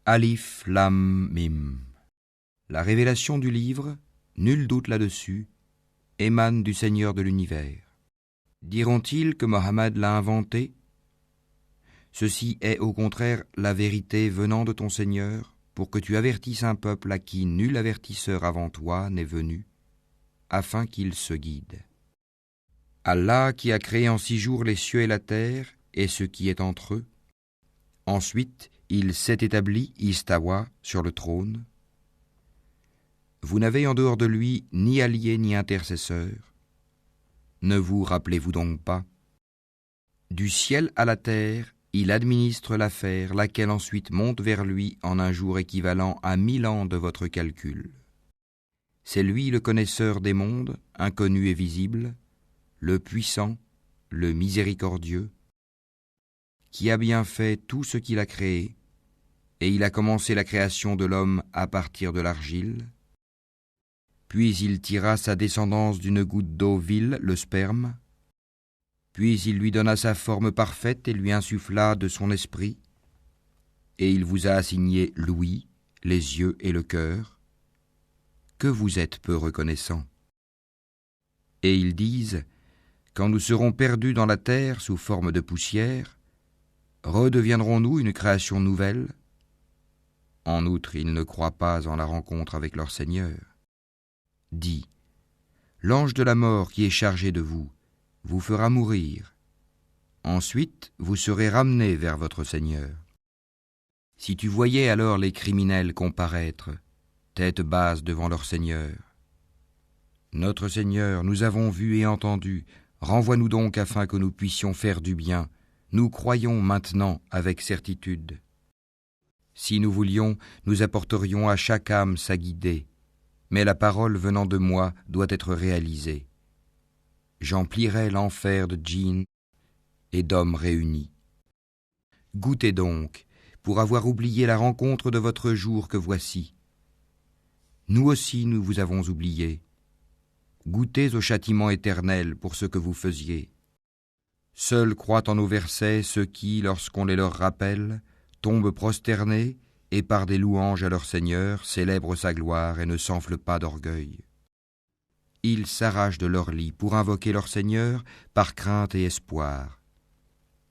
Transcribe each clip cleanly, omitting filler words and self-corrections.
Alif Lam Mim. La révélation du livre, nul doute là-dessus, émane du Seigneur de l'univers. Diront-ils que Mohammed l'a inventé ? Ceci est au contraire la vérité venant de ton Seigneur, pour que tu avertisses un peuple à qui nul avertisseur avant toi n'est venu, afin qu'il se guide. Allah qui a créé en 6 jours les cieux et la terre, et ce qui est entre eux. Ensuite, il s'est établi, istawa, sur le trône. Vous n'avez en dehors de lui ni allié ni intercesseur. Ne vous rappelez-vous donc pas ? Du ciel à la terre, il administre l'affaire, laquelle ensuite monte vers lui en un jour équivalent à 1000 ans de votre calcul. C'est lui le connaisseur des mondes, inconnu et visible, le puissant, le miséricordieux, qui a bien fait tout ce qu'il a créé, et il a commencé la création de l'homme à partir de l'argile. Puis il tira sa descendance d'une goutte d'eau vile, le sperme. Puis il lui donna sa forme parfaite et lui insuffla de son esprit. Et il vous a assigné l'ouïe, les yeux et le cœur. Que vous êtes peu reconnaissants. Et ils disent, quand nous serons perdus dans la terre sous forme de poussière, redeviendrons-nous une création nouvelle ? En outre, ils ne croient pas en la rencontre avec leur Seigneur. Dis, l'ange de la mort qui est chargé de vous fera mourir. Ensuite, vous serez ramenés vers votre Seigneur. Si tu voyais alors les criminels comparaître, tête basse devant leur Seigneur. Notre Seigneur, nous avons vu et entendu, renvoie-nous donc afin que nous puissions faire du bien. Nous croyons maintenant avec certitude. Si nous voulions, nous apporterions à chaque âme sa guidée. Mais la parole venant de moi doit être réalisée. J'emplirai l'enfer de djinns et d'hommes réunis. Goûtez donc, pour avoir oublié la rencontre de votre jour que voici. Nous aussi nous vous avons oublié. Goûtez au châtiment éternel pour ce que vous faisiez. Seuls croient en nos versets ceux qui, lorsqu'on les leur rappelle, tombent prosternés et par des louanges à leur Seigneur célèbrent sa gloire et ne s'enflent pas d'orgueil. Ils s'arrachent de leur lit pour invoquer leur Seigneur par crainte et espoir,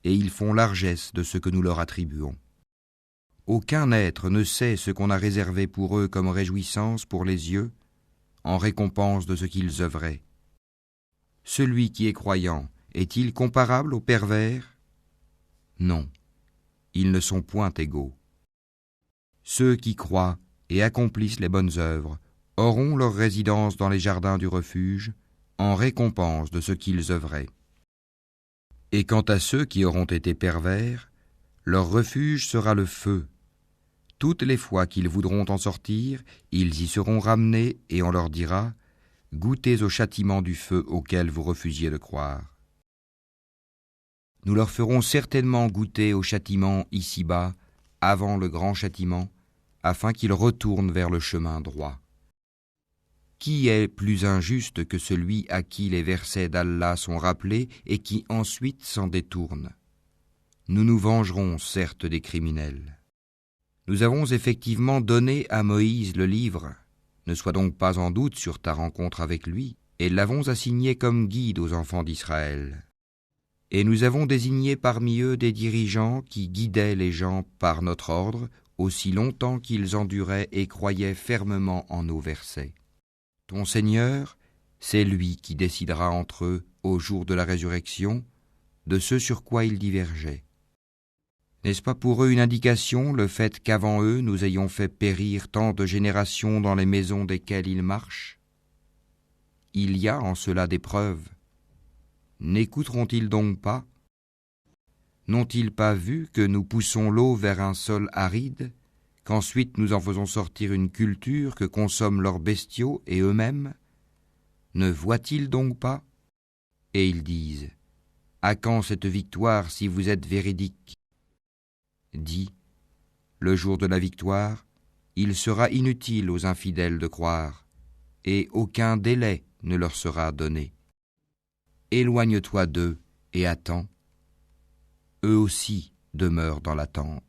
et ils font largesse de ce que nous leur attribuons. Aucun être ne sait ce qu'on a réservé pour eux comme réjouissance pour les yeux, en récompense de ce qu'ils œuvraient. Celui qui est croyant, est-il comparable au pervers ? Non, ils ne sont point égaux. Ceux qui croient et accomplissent les bonnes œuvres auront leur résidence dans les jardins du refuge, en récompense de ce qu'ils œuvraient. Et quant à ceux qui auront été pervers, leur refuge sera le feu. Toutes les fois qu'ils voudront en sortir, ils y seront ramenés et on leur dira « Goûtez au châtiment du feu auquel vous refusiez de croire. » Nous leur ferons certainement goûter au châtiment ici-bas, avant le grand châtiment, afin qu'ils retournent vers le chemin droit. Qui est plus injuste que celui à qui les versets d'Allah sont rappelés et qui ensuite s'en détourne ? Nous nous vengerons certes des criminels. Nous avons effectivement donné à Moïse le livre, ne sois donc pas en doute sur ta rencontre avec lui, et l'avons assigné comme guide aux enfants d'Israël. Et nous avons désigné parmi eux des dirigeants qui guidaient les gens par notre ordre, aussi longtemps qu'ils enduraient et croyaient fermement en nos versets. Ton Seigneur, c'est lui qui décidera entre eux, au jour de la résurrection, de ce sur quoi ils divergeaient. N'est-ce pas pour eux une indication, le fait qu'avant eux nous ayons fait périr tant de générations dans les maisons desquelles ils marchent ? Il y a en cela des preuves. N'écouteront-ils donc pas ? N'ont-ils pas vu que nous poussons l'eau vers un sol aride, qu'ensuite nous en faisons sortir une culture que consomment leurs bestiaux et eux-mêmes ? Ne voient-ils donc pas ? Et ils disent, à quand cette victoire si vous êtes véridiques ? Dis, le jour de la victoire, il sera inutile aux infidèles de croire, et aucun délai ne leur sera donné. Éloigne-toi d'eux et attends. Eux aussi demeurent dans l'attente.